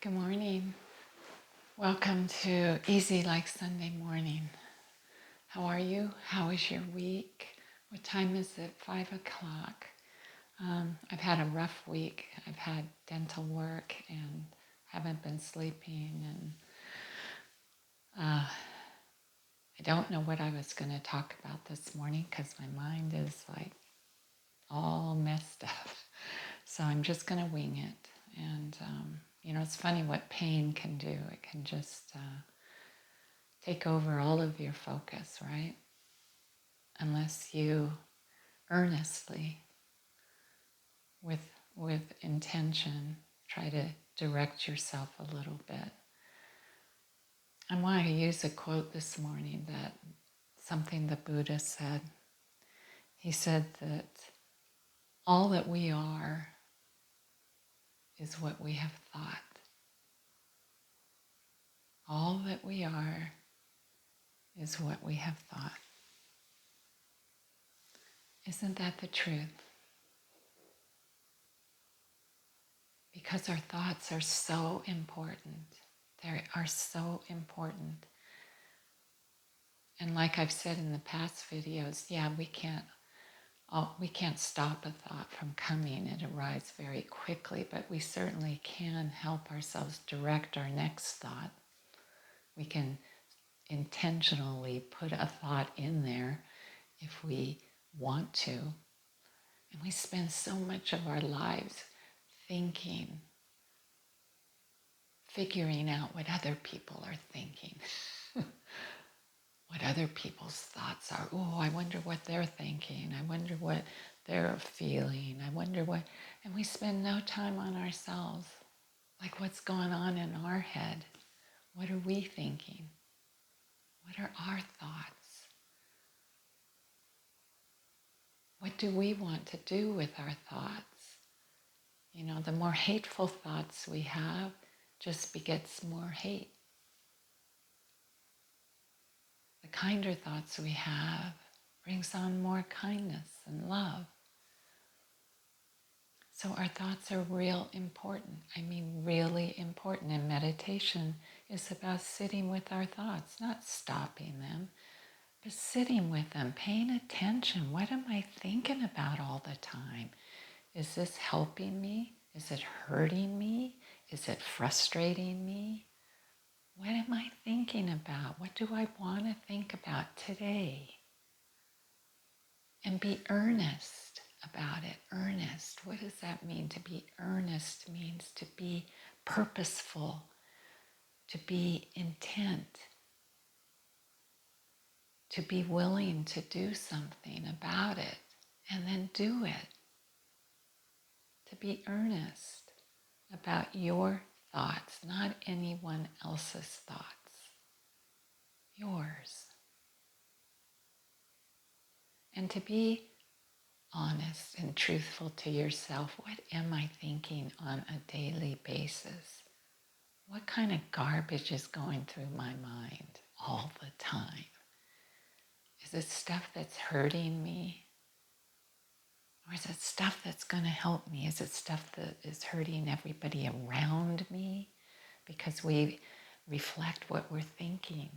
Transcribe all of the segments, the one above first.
Good morning. Welcome to Easy Like Sunday Morning. How are you? How is your week? What time is it? 5 o'clock. I've had a rough week. I've had dental work and haven't been sleeping. And I don't know what I was going to talk about this morning because my mind is like all messed up. So I'm just going to wing it. And, it's funny what pain can do. It can just take over all of your focus, right? Unless you earnestly, with intention, try to direct yourself a little bit. I want to use a quote this morning that something the Buddha said. He said that all that we are is what we have thought. All that we are is what we have thought. Isn't that the truth? Because our thoughts are so important. They are so important. And like I've said in the past videos, yeah, we can't stop a thought from coming. It arrives very quickly, but we certainly can help ourselves direct our next thought. We can intentionally put a thought in there if we want to. And we spend so much of our lives thinking, figuring out what other people are thinking. What other people's thoughts are. Oh, I wonder what they're thinking. I wonder what they're feeling. I wonder what, and we spend no time on ourselves. Like what's going on in our head? What are we thinking? What are our thoughts? What do we want to do with our thoughts? The more hateful thoughts we have just begets more hate. The kinder thoughts we have brings on more kindness and love. So our thoughts are real important. I mean, really important. And meditation is about sitting with our thoughts, not stopping them, but sitting with them, paying attention. What am I thinking about all the time? Is this helping me? Is it hurting me? Is it frustrating me? What am I thinking about? What do I want to think about today? And be earnest about it. Earnest. What does that mean? To be earnest means to be purposeful, to be intent, to be willing to do something about it and then do it. To be earnest about your thoughts, not anyone else's thoughts, yours. And to be honest and truthful to yourself. What am I thinking on a daily basis? What kind of garbage is going through my mind all the time? Is it stuff that's hurting me? Or is it stuff that's going to help me? Is it stuff that is hurting everybody around me? Because we reflect what we're thinking.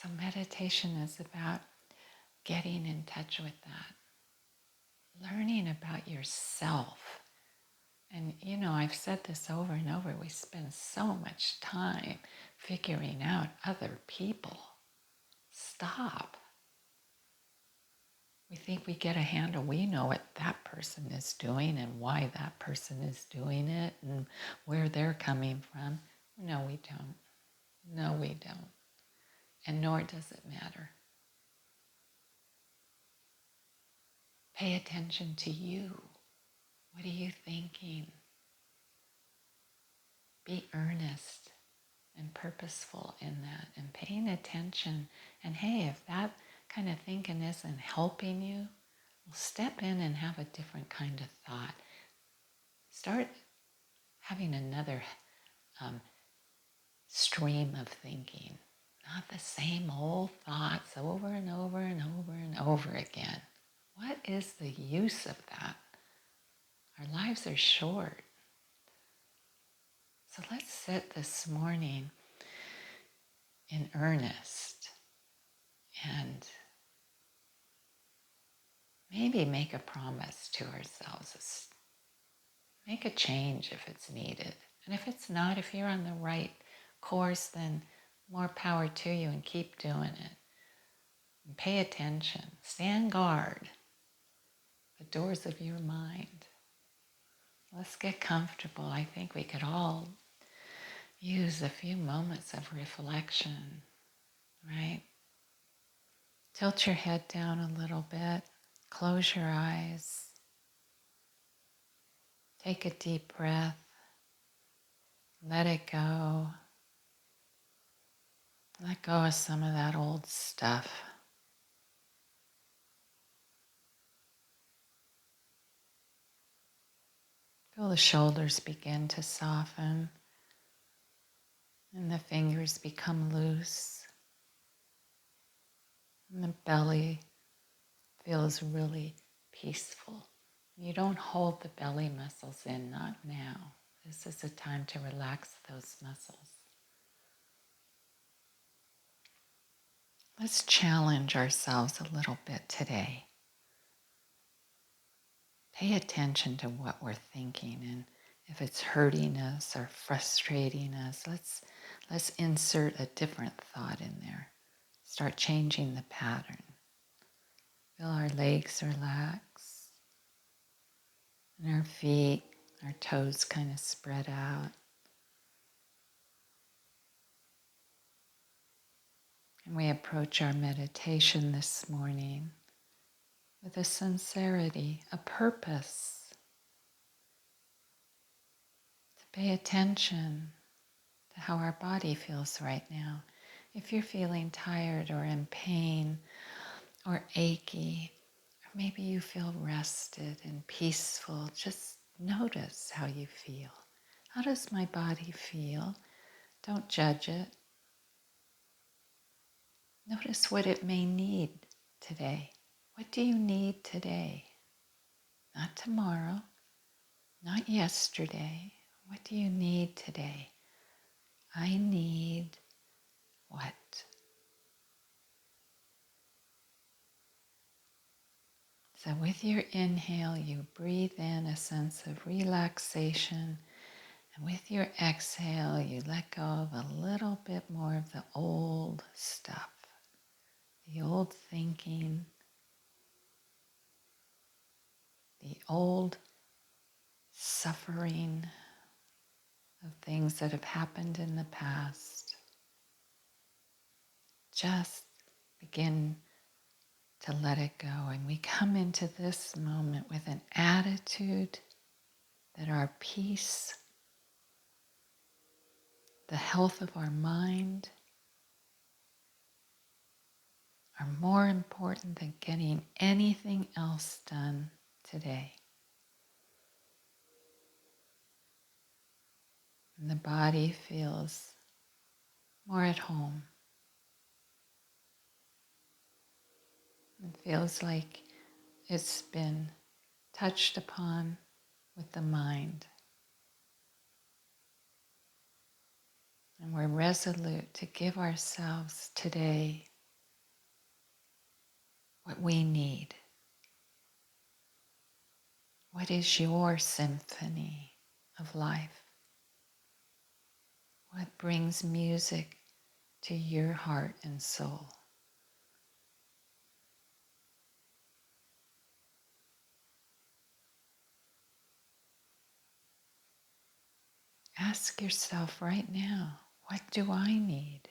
So meditation is about getting in touch with that, learning about yourself. And I've said this over and over, we spend so much time figuring out other people. Stop. We think we get a handle. We know what that person is doing and why that person is doing it and where they're coming from. No, we don't. No, we don't. And nor does it matter. Pay attention to you. What are you thinking? Be earnest and purposeful in that and paying attention. And hey, if that kind of thinking isn't helping you, well, step in and have a different kind of thought. Start having another stream of thinking, not the same old thoughts over and over and over and over again. What is the use of that? Our lives are short. So let's sit this morning in earnest and maybe make a promise to ourselves. Make a change if it's needed. And if it's not, if you're on the right course, then more power to you and keep doing it. And pay attention. Stand guard. The doors of your mind. Let's get comfortable. I think we could all use a few moments of reflection, right? Tilt your head down a little bit. Close your eyes. Take a deep breath. Let it go. Let go of some of that old stuff. Feel the shoulders begin to soften and the fingers become loose. And the belly feels really peaceful. You don't hold the belly muscles in, not now. This is a time to relax those muscles. Let's challenge ourselves a little bit today. Pay attention to what we're thinking, and if it's hurting us or frustrating us, let's insert a different thought in there. Start changing the pattern. Feel our legs relax and our feet, our toes kind of spread out. And we approach our meditation this morning with a sincerity, a purpose to pay attention to how our body feels right now. If you're feeling tired or in pain or achy, or maybe you feel rested and peaceful, just notice how you feel. How does my body feel? Don't judge it. Notice what it may need today. What do you need today? Not tomorrow, not yesterday. What do you need today? I need what? So with your inhale, you breathe in a sense of relaxation. And with your exhale, you let go of a little bit more of the old stuff, the old thinking, the old suffering of things that have happened in the past. Just begin to let it go. And we come into this moment with an attitude that our peace, the health of our mind, are more important than getting anything else done today. And the body feels more at home. It feels like it's been touched upon with the mind. And we're resolute to give ourselves today what we need. What is your symphony of life? What brings music to your heart and soul? Ask yourself right now, what do I need?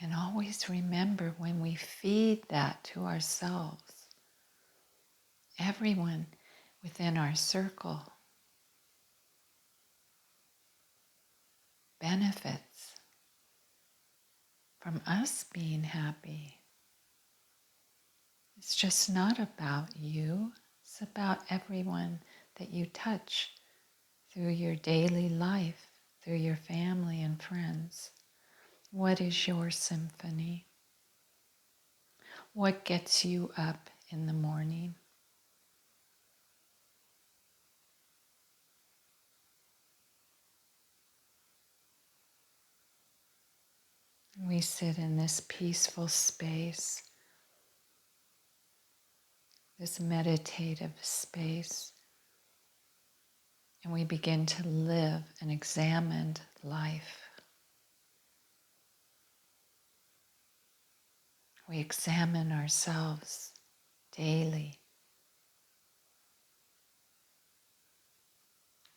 And always remember, when we feed that to ourselves, everyone within our circle benefits from us being happy. It's just not about you. It's about everyone that you touch through your daily life, through your family and friends. What is your symphony? What gets you up in the morning? We sit in this peaceful space, this meditative space, and we begin to live an examined life. We examine ourselves daily.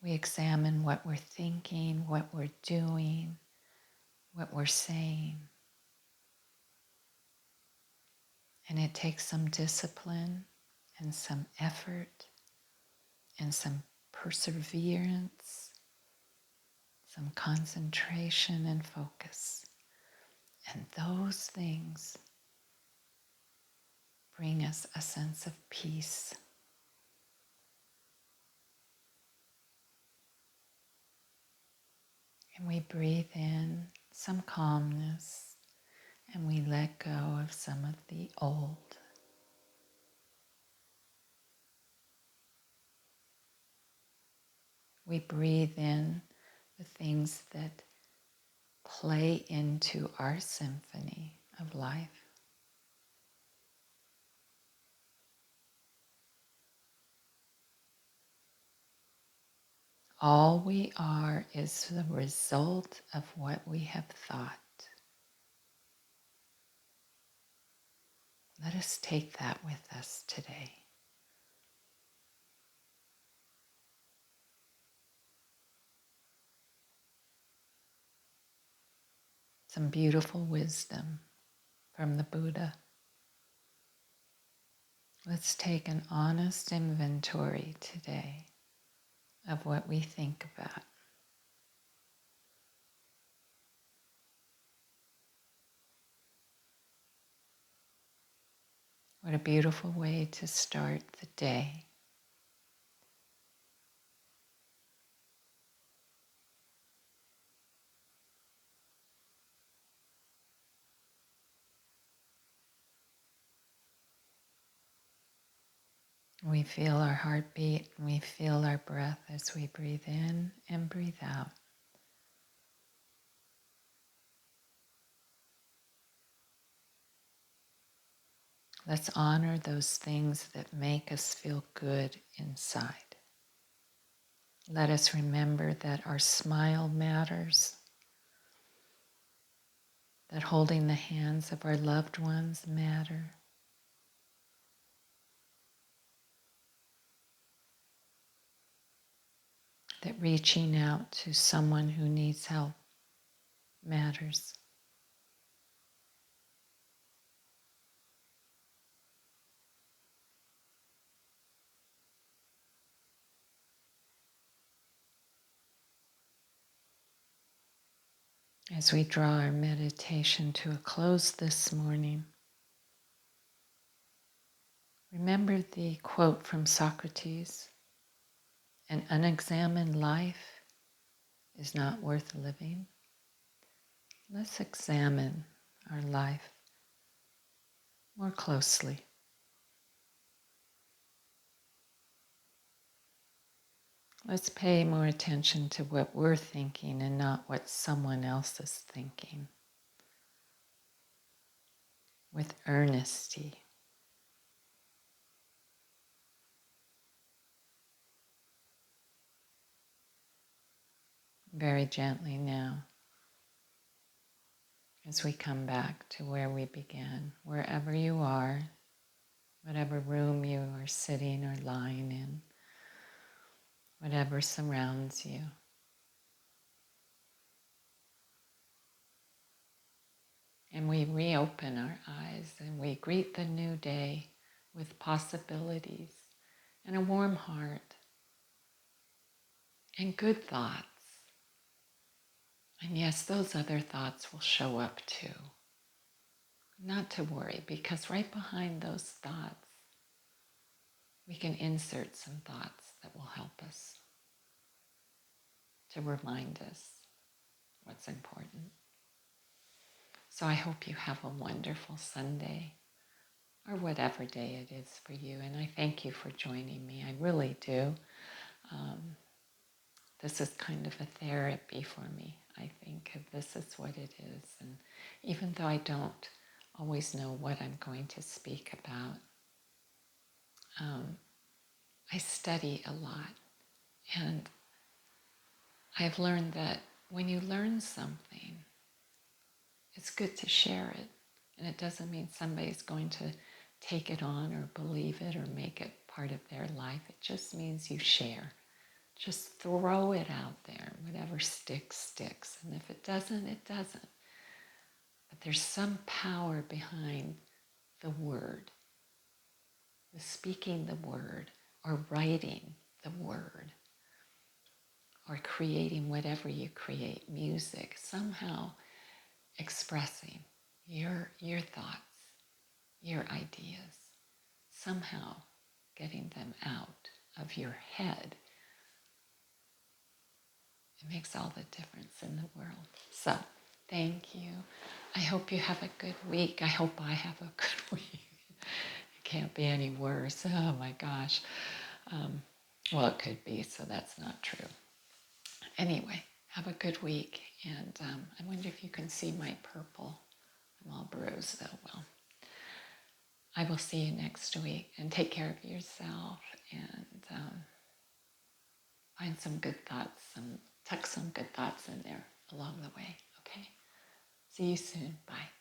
We examine what we're thinking, what we're doing, what we're saying. And it takes some discipline and some effort and some perseverance, some concentration and focus. And those things bring us a sense of peace. And we breathe in some calmness and we let go of some of the old. We breathe in the things that play into our symphony of life. All we are is the result of what we have thought. Let us take that with us today. Some beautiful wisdom from the Buddha. Let's take an honest inventory today of what we think about. What a beautiful way to start the day. We feel our heartbeat and we feel our breath as we breathe in and breathe out. Let's honor those things that make us feel good inside. Let us remember that our smile matters, that holding the hands of our loved ones matter, that reaching out to someone who needs help matters. As we draw our meditation to a close this morning, remember the quote from Socrates, "An unexamined life is not worth living." Let's examine our life more closely. Let's pay more attention to what we're thinking and not what someone else is thinking. With earnesty. Very gently now, as we come back to where we began, wherever you are, whatever room you are sitting or lying in, whatever surrounds you. And we reopen our eyes and we greet the new day with possibilities and a warm heart and good thoughts. And yes, those other thoughts will show up too. Not to worry, because right behind those thoughts, we can insert some thoughts that will help us to remind us what's important. So I hope you have a wonderful Sunday. or whatever day it is for you. And I thank you for joining me. I really do. Um, this is kind of a therapy for me. I think this is what it is. And even though I don't always know what I'm going to speak about, I study a lot. And I've learned that when you learn something, it's good to share it. And it doesn't mean somebody's going to take it on or believe it or make it part of their life. It just means you share. Just throw it out there. Whatever sticks, sticks. And if it doesn't, it doesn't. But there's some power behind the word, the speaking the word, or writing the word, or creating whatever you create, music, somehow expressing your thoughts, your ideas, somehow getting them out of your head. It makes all the difference in the world. So, thank you. I hope you have a good week. I hope I have a good week. It can't be any worse. Oh my gosh. Well, it could be, so that's not true. Anyway, have a good week. And I wonder if you can see my purple. I'm all bruised though. Well, I will see you next week, and take care of yourself, and find some good thoughts, tuck some good thoughts in there along the way. Okay? See you soon. Bye.